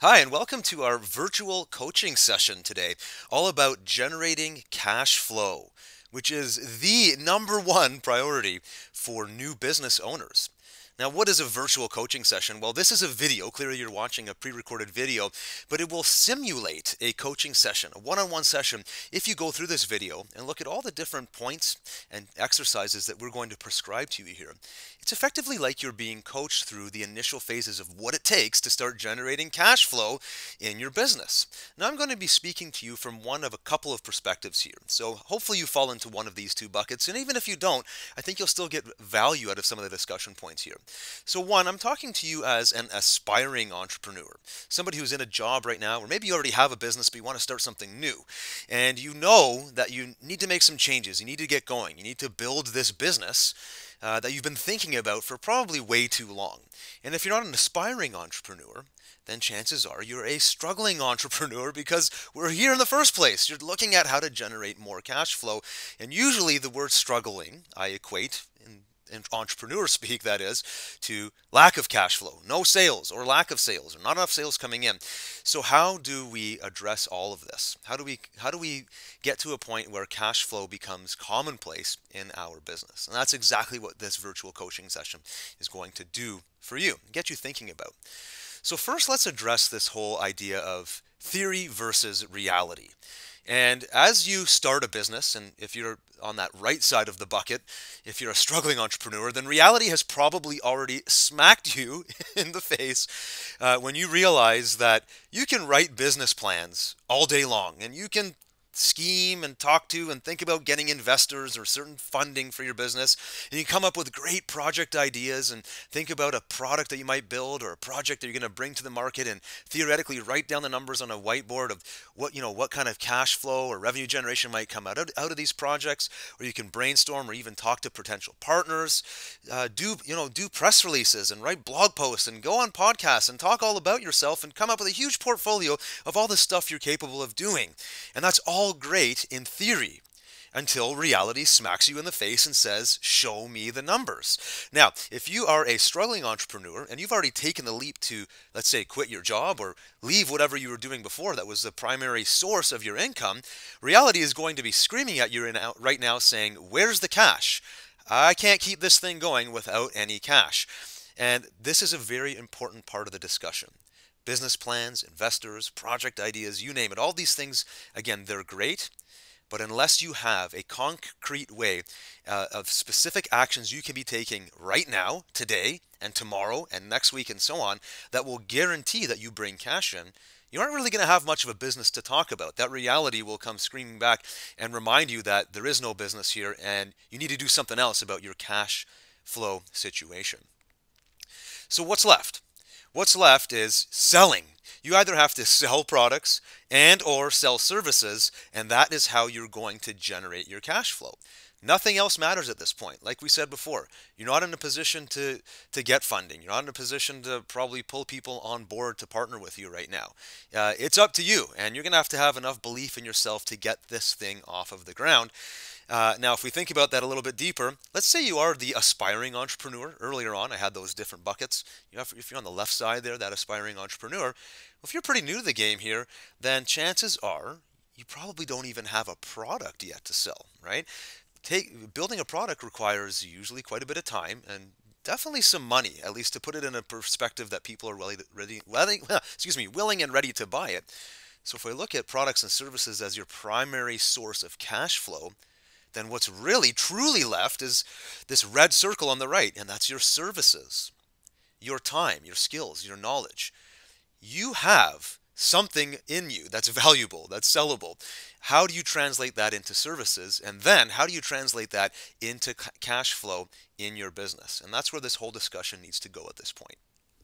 Hi, and welcome to our virtual coaching session today, all about generating cash flow, which is the number one priority for new business owners. Now, what is a virtual coaching session? Well, this is a video. Clearly, you're watching a pre-recorded video, but it will simulate a coaching session, a one-on-one session, if you go through this video and look at all the different points and exercises that we're going to prescribe to you here. It's effectively like you're being coached through the initial phases of what it takes to start generating cash flow in your business. Now, I'm going to be speaking to you from one of a couple of perspectives here. So hopefully you fall into one of these two buckets. And even if you don't, I think you'll still get value out of some of the discussion points here. So one, I'm talking to you as an aspiring entrepreneur, somebody who's in a job right now, or maybe you already have a business, but you want to start something new. And you know that you need to make some changes. You need to get going. You need to build this business that you've been thinking about for probably way too long. And if you're not an aspiring entrepreneur, then chances are you're a struggling entrepreneur because we're here in the first place. You're looking at how to generate more cash flow. And usually the word struggling, I equate in entrepreneur speak, that is, to lack of cash flow, no sales or lack of sales or not enough sales coming in. So how do we address all of this? How do we get to a point where cash flow becomes commonplace in our business? And that's exactly what this virtual coaching session is going to do for you, get you thinking about. So first, let's address this whole idea of theory versus reality. And as you start a business, and if you're on that right side of the bucket, if you're a struggling entrepreneur, then reality has probably already smacked you in the face when you realize that you can write business plans all day long and you can scheme and talk to and think about getting investors or certain funding for your business, and you come up with great project ideas and think about a product that you might build or a project that you're going to bring to the market, and theoretically write down the numbers on a whiteboard of what kind of cash flow or revenue generation might come out of these projects. Or you can brainstorm or even talk to potential partners, do press releases and write blog posts and go on podcasts and talk all about yourself and come up with a huge portfolio of all the stuff you're capable of doing. And that's all great in theory until reality smacks you in the face and says, show me the numbers. Now, if you are a struggling entrepreneur and you've already taken the leap to, let's say, quit your job or leave whatever you were doing before that was the primary source of your income, reality is going to be screaming at you right now saying, where's the cash? I can't keep this thing going without any cash. And this is a very important part of the discussion. Business plans, investors, project ideas, you name it. All these things, again, they're great, but unless you have a concrete way of specific actions you can be taking right now, today, and tomorrow, and next week, and so on, that will guarantee that you bring cash in, you aren't really going to have much of a business to talk about. That reality will come screaming back and remind you that there is no business here and you need to do something else about your cash flow situation. So what's left? What's left is selling. You either have to sell products and or sell services, and that is how you're going to generate your cash flow. Nothing else matters at this point. Like we said before, you're not in a position to get funding. You're not in a position to probably pull people on board to partner with you right now. It's up to you, and you're going to have enough belief in yourself to get this thing off of the ground. Now, if we think about that a little bit deeper, let's say you are the aspiring entrepreneur. Earlier on, I had those different buckets. If you're on the left side there, that aspiring entrepreneur, well, if you're pretty new to the game here, then chances are you probably don't even have a product yet to sell, right? Building a product requires usually quite a bit of time and definitely some money, at least to put it in a perspective that people are willing and ready to buy it. So if we look at products and services as your primary source of cash flow, then what's really truly left is this red circle on the right, and that's your services, your time, your skills, your knowledge. You have something in you that's valuable, that's sellable. How do you translate that into services? And then how do you translate that into cash flow in your business? And that's where this whole discussion needs to go at this point.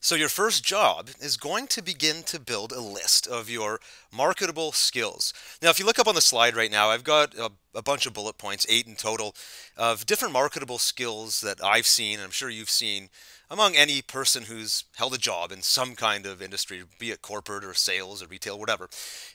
So your first job is going to begin to build a list of your marketable skills. Now, if you look up on the slide right now, I've got a bunch of bullet points, 8 in total, of different marketable skills that I've seen, and I'm sure you've seen, among any person who's held a job in some kind of industry, be it corporate or sales or retail, whatever.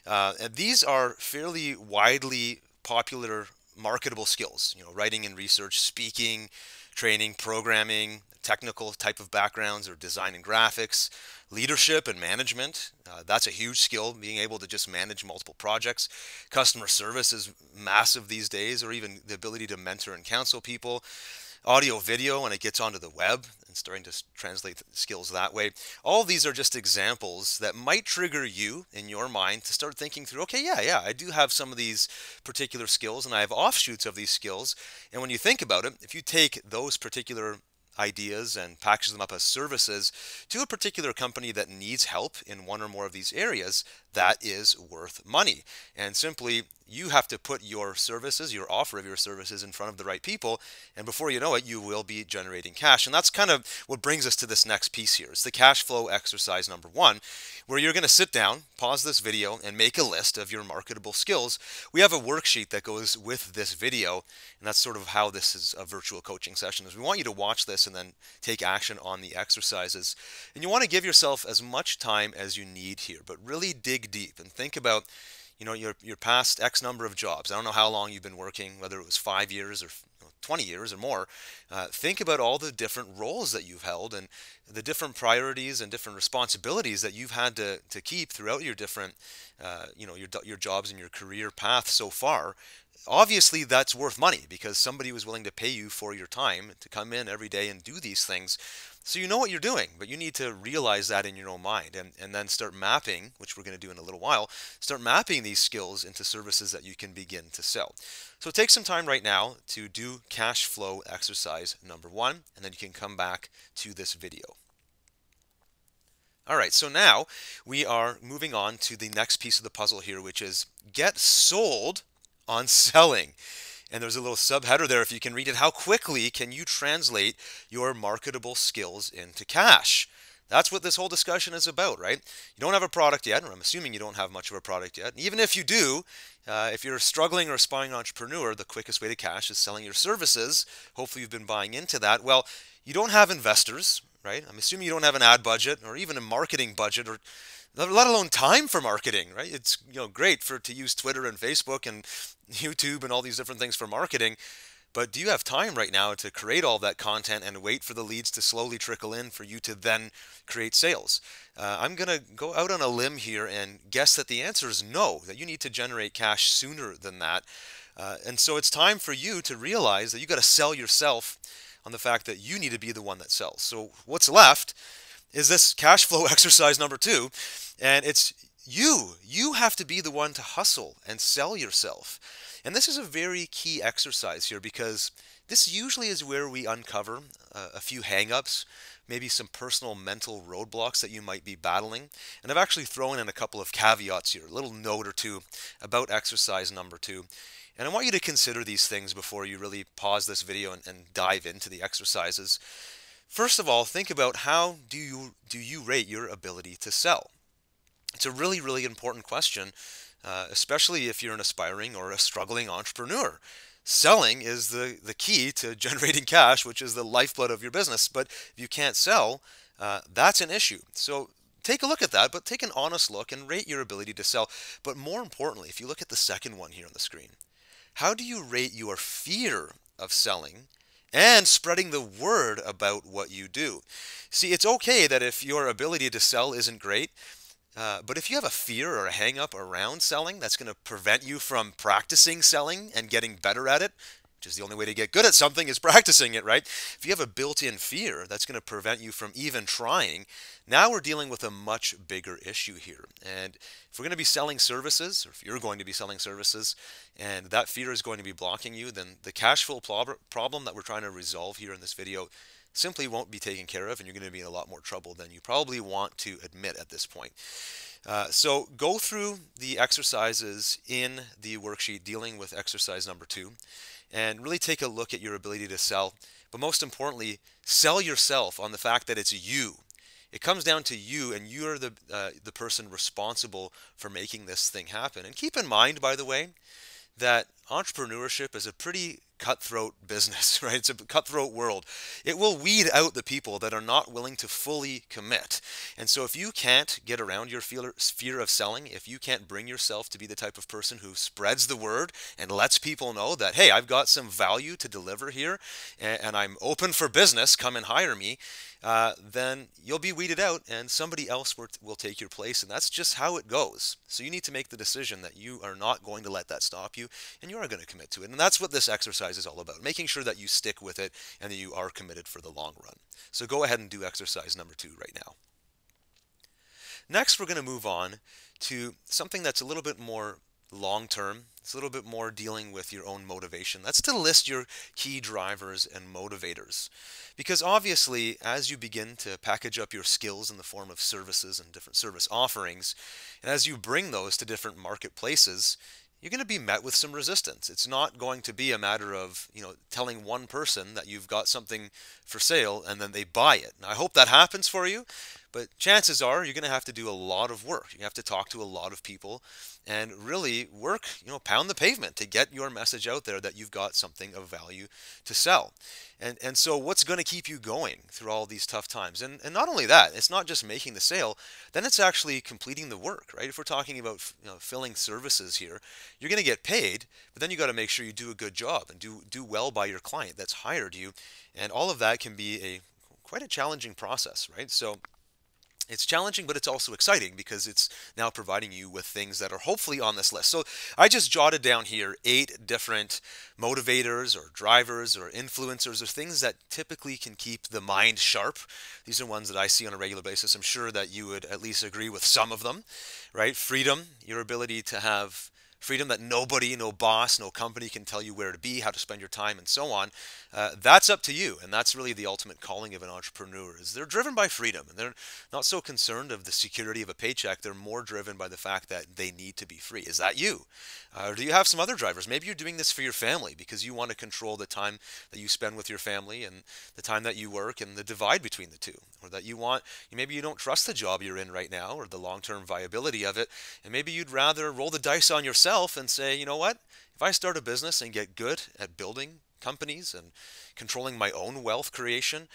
And these are fairly widely popular marketable skills, writing and research, speaking, training, programming, technical type of backgrounds or design and graphics, leadership and management. That's a huge skill, being able to just manage multiple projects. Customer service is massive these days, or even the ability to mentor and counsel people. Audio, video, when it gets onto the web and starting to translate skills that way. All these are just examples that might trigger you in your mind to start thinking through, okay, yeah, I do have some of these particular skills and I have offshoots of these skills. And when you think about it, if you take those particular ideas and package them up as services to a particular company that needs help in one or more of these areas, that is worth money. And simply, you have to put your services, your offer of your services in front of the right people, and before you know it, you will be generating cash. And that's kind of what brings us to this next piece here. It's the cash flow exercise number 1, where you're going to sit down, pause this video, and make a list of your marketable skills. We have a worksheet that goes with this video, and that's sort of how this is a virtual coaching session. Is we want you to watch this and then take action on the exercises. And you want to give yourself as much time as you need here, but really dig deep and think about your past X number of jobs. I don't know how long you've been working, whether it was 5 years or 20 years or more. Think about all the different roles that you've held and the different priorities and different responsibilities that you've had to keep throughout your different, your jobs and your career path so far. Obviously, that's worth money because somebody was willing to pay you for your time to come in every day and do these things. So you know what you're doing, but you need to realize that in your own mind and then start mapping, which we're going to do in a little while, start mapping these skills into services that you can begin to sell. So take some time right now to do cash flow exercise number 1, and then you can come back to this video. All right, so now we are moving on to the next piece of the puzzle here, which is get sold on selling. And there's a little subheader there if you can read it. How quickly can you translate your marketable skills into cash? That's what this whole discussion is about, right? You don't have a product yet, or I'm assuming you don't have much of a product yet. And even if you do, if you're a struggling or aspiring entrepreneur, the quickest way to cash is selling your services. Hopefully you've been buying into that. Well, you don't have investors, right? I'm assuming you don't have an ad budget or even a marketing budget, or let alone time for marketing, right? It's great to use Twitter and Facebook and YouTube and all these different things for marketing, but do you have time right now to create all that content and wait for the leads to slowly trickle in for you to then create sales? I'm going to go out on a limb here and guess that the answer is no, that you need to generate cash sooner than that. And so it's time for you to realize that you got to sell yourself on the fact that you need to be the one that sells. So what's left is this cash flow exercise number 2, and it's you have to be the one to hustle and sell yourself. And this is a very key exercise here because this usually is where we uncover a few hang-ups, maybe some personal mental roadblocks that you might be battling. And I've actually thrown in a couple of caveats here, a little note or two about exercise number 2. And I want you to consider these things before you really pause this video and dive into the exercises. First of all, think about how do you rate your ability to sell? It's a really, really important question, especially if you're an aspiring or a struggling entrepreneur. Selling is the key to generating cash, which is the lifeblood of your business. But if you can't sell, that's an issue. So take a look at that, but take an honest look and rate your ability to sell. But more importantly, if you look at the second one here on the screen, how do you rate your fear of selling and spreading the word about what you do? See, it's okay that if your ability to sell isn't great, but if you have a fear or a hang-up around selling that's going to prevent you from practicing selling and getting better at it, which is the only way to get good at something is practicing it, right? If you have a built-in fear that's going to prevent you from even trying, now we're dealing with a much bigger issue here. And if we're going to be selling services, or if you're going to be selling services, and that fear is going to be blocking you, then the cash flow problem that we're trying to resolve here in this video simply won't be taken care of, and you're going to be in a lot more trouble than you probably want to admit at this point. So go through the exercises in the worksheet dealing with exercise number 2 and really take a look at your ability to sell, but most importantly, sell yourself on the fact that it's you. It comes down to you, and you're the person responsible for making this thing happen. And keep in mind, by the way, that entrepreneurship is a pretty cutthroat business, right? It's a cutthroat world. It will weed out the people that are not willing to fully commit. And so if you can't get around your fear of selling, if you can't bring yourself to be the type of person who spreads the word and lets people know that, hey, I've got some value to deliver here and I'm open for business, come and hire me, then you'll be weeded out and somebody else will take your place. And that's just how it goes. So you need to make the decision that you are not going to let that stop you and you are going to commit to it. And that's what this exercise is all about, making sure that you stick with it and that you are committed for the long run. So go ahead and do exercise number 2 right now. Next, we're going to move on to something that's a little bit more long term. It's a little bit more dealing with your own motivation. That's to list your key drivers and motivators. Because obviously, as you begin to package up your skills in the form of services and different service offerings, and as you bring those to different marketplaces, you're going to be met with some resistance. It's not going to be a matter of, telling one person that you've got something for sale and then they buy it. Now, I hope that happens for you, but chances are you're going to have to do a lot of work. You have to talk to a lot of people and really work, pound the pavement to get your message out there that you've got something of value to sell. And so what's going to keep you going through all these tough times? And not only that, it's not just making the sale, then it's actually completing the work, right? If we're talking about filling services here, you're going to get paid, but then you got to make sure you do a good job and do well by your client that's hired you. And all of that can be quite a challenging process, right? So it's challenging, but it's also exciting because it's now providing you with things that are hopefully on this list. So I just jotted down here 8 different motivators or drivers or influencers or things that typically can keep the mind sharp. These are ones that I see on a regular basis. I'm sure that you would at least agree with some of them, right? Freedom, your ability to have freedom that nobody, no boss, no company can tell you where to be, how to spend your time, and so on. That's up to you, and that's really the ultimate calling of an entrepreneur. Is they're driven by freedom, and they're not so concerned of the security of a paycheck. They're more driven by the fact that they need to be free. Is that you? Or do you have some other drivers? Maybe you're doing this for your family because you want to control the time that you spend with your family and the time that you work and the divide between the two. Or that maybe you don't trust the job you're in right now or the long-term viability of it, and maybe you'd rather roll the dice on yourself and say, you know what, if I start a business and get good at building companies and controlling my own wealth creation,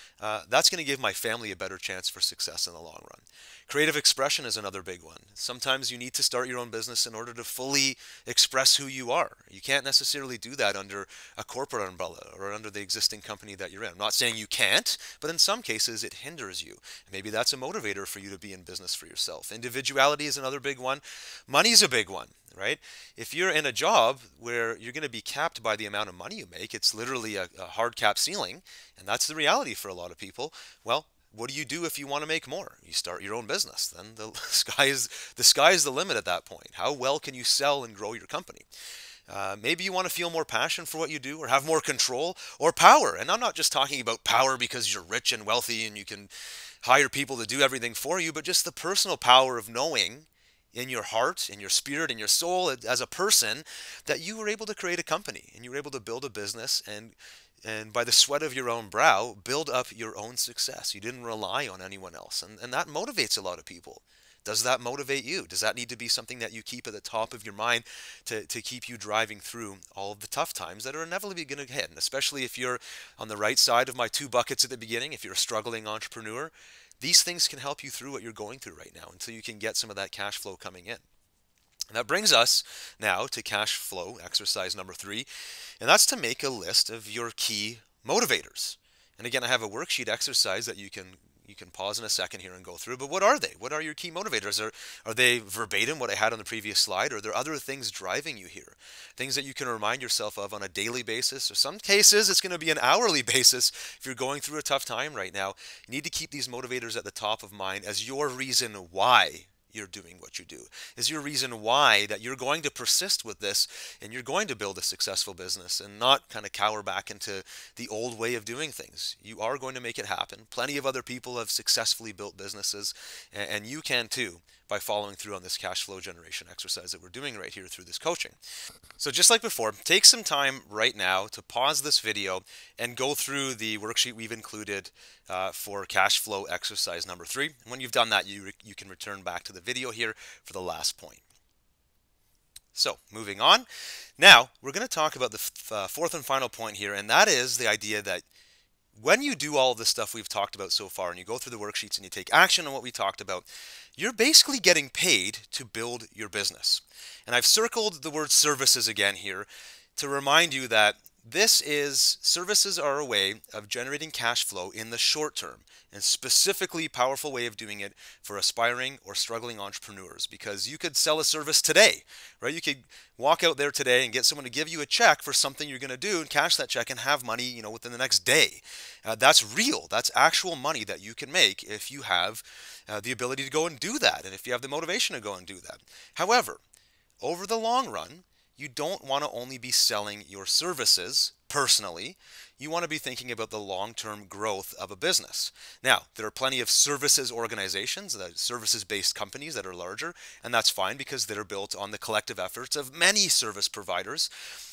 that's going to give my family a better chance for success in the long run. Creative expression is another big one. Sometimes you need to start your own business in order to fully express who you are. You can't necessarily do that under a corporate umbrella or under the existing company that you're in. I'm not saying you can't, but in some cases it hinders you. Maybe that's a motivator for you to be in business for yourself. Individuality is another big one. Money's a big one, right? If you're in a job where you're going to be capped by the amount of money you make, it's literally a hard cap ceiling, and that's the reality for a lot of people. Well, what do you do if you want to make more? You start your own business. Then the sky is the limit at that point. How well can you sell and grow your company? Maybe you want to feel more passion for what you do or have more control or power. And I'm not just talking about power because you're rich and wealthy and you can hire people to do everything for you, but just the personal power of knowing in your heart, in your spirit, in your soul as a person that you were able to create a company and you were able to build a business and by the sweat of your own brow, build up your own success. You didn't rely on anyone else. And that motivates a lot of people. Does that motivate you? Does that need to be something that you keep at the top of your mind to keep you driving through all of the tough times that are inevitably going to hit? And especially if you're on the right side of my 2 buckets at the beginning, if you're a struggling entrepreneur, these things can help you through what you're going through right now until you can get some of that cash flow coming in. And that brings us now to cash flow exercise number 3, and that's to make a list of your key motivators. And again, I have a worksheet exercise that you can pause in a second here and go through, but what are they? What are your key motivators? Are they verbatim what I had on the previous slide, or are there other things driving you here? Things that you can remind yourself of on a daily basis, or some cases it's going to be an hourly basis if you're going through a tough time right now. You need to keep these motivators at the top of mind as your reason why you're doing what you do, is your reason why that you're going to persist with this and you're going to build a successful business and not kind of cower back into the old way of doing things. You are going to make it happen. Plenty of other people have successfully built businesses, and you can too by following through on this cash flow generation exercise that we're doing right here through this coaching. So just like before, take some time right now to pause this video and go through the worksheet we've included for cash flow exercise number 3. And when you've done that, you can return back to the video here for the last point. So, moving on. Now, we're going to talk about the fourth and final point here, and that is the idea that when you do all of the stuff we've talked about so far and you go through the worksheets and you take action on what we talked about, you're basically getting paid to build your business. And I've circled the word services again here to remind you that services are a way of generating cash flow in the short term, and specifically powerful way of doing it for aspiring or struggling entrepreneurs, because you could sell a service today, right? You could walk out there today and get someone to give you a check for something you're going to do and cash that check and have money, within the next day. That's real. That's actual money that you can make if you have the ability to go and do that, and if you have the motivation to go and do that. However, over the long run, you don't want to only be selling your services personally. You want to be thinking about the long-term growth of a business. Now, there are plenty of services organizations, services-based companies that are larger, and that's fine because they're built on the collective efforts of many service providers.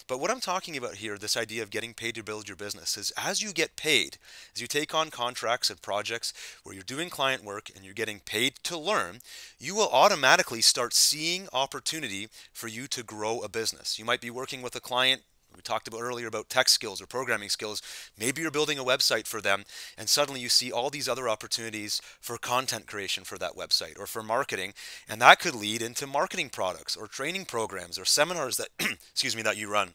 But what I'm talking about here, this idea of getting paid to build your business, is as you get paid, as you take on contracts and projects where you're doing client work and you're getting paid to learn, you will automatically start seeing opportunity for you to grow a business. You might be working with a client. We talked about earlier about tech skills or programming skills. Maybe you're building a website for them and suddenly you see all these other opportunities for content creation for that website or for marketing, and that could lead into marketing products or training programs or seminars that excuse me, that you run.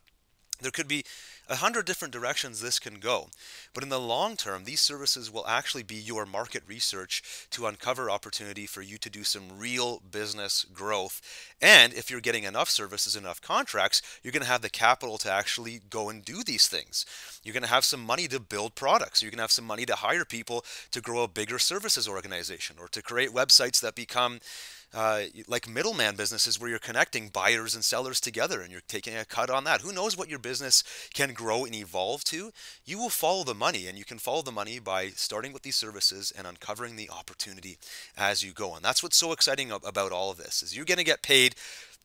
There could be 100 different directions this can go. But in the long term, these services will actually be your market research to uncover opportunity for you to do some real business growth. And if you're getting enough services, enough contracts, you're going to have the capital to actually go and do these things. You're going to have some money to build products. You're going to have some money to hire people to grow a bigger services organization or to create websites that become like middleman businesses where you're connecting buyers and sellers together and you're taking a cut on that. Who knows what your business can grow and evolve to? You will follow the money, and you can follow the money by starting with these services and uncovering the opportunity as you go. And that's what's so exciting about all of this, is you're going to get paid.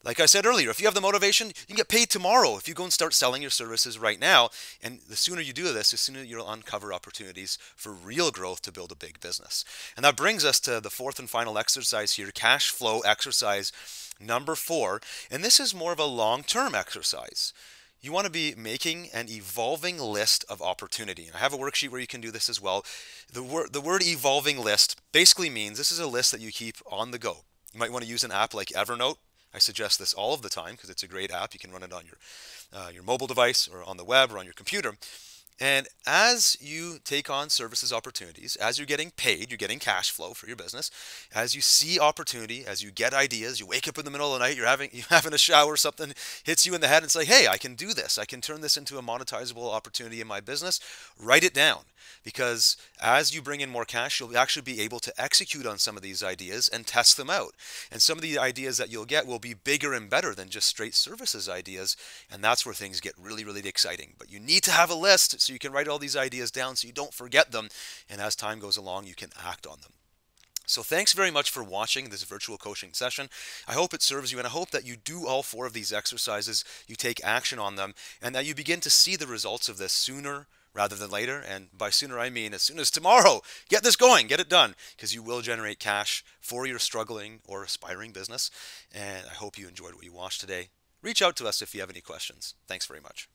Like I said earlier, if you have the motivation, you can get paid tomorrow if you go and start selling your services right now. And the sooner you do this, the sooner you'll uncover opportunities for real growth to build a big business. And that brings us to the fourth and final exercise here, cash flow exercise number 4. And this is more of a long-term exercise. You want to be making an evolving list of opportunity. And I have a worksheet where you can do this as well. The word evolving list basically means this is a list that you keep on the go. You might want to use an app like Evernote. I suggest this all of the time because it's a great app. You can run it on your mobile device or on the web or on your computer. And as you take on services opportunities, as you're getting paid, you're getting cash flow for your business, as you see opportunity, as you get ideas, you wake up in the middle of the night, you're having a shower, something hits you in the head and say, hey, I can do this. I can turn this into a monetizable opportunity in my business. Write it down, because as you bring in more cash, you'll actually be able to execute on some of these ideas and test them out. And some of the ideas that you'll get will be bigger and better than just straight services ideas. And that's where things get really, really exciting. But you need to have a list so you can write all these ideas down so you don't forget them. And as time goes along, you can act on them. So thanks very much for watching this virtual coaching session. I hope it serves you, and I hope that you do all 4 of these exercises, you take action on them, and that you begin to see the results of this sooner rather than later. And by sooner, I mean as soon as tomorrow. Get this going, get it done, because you will generate cash for your struggling or aspiring business. And I hope you enjoyed what you watched today. Reach out to us if you have any questions. Thanks very much.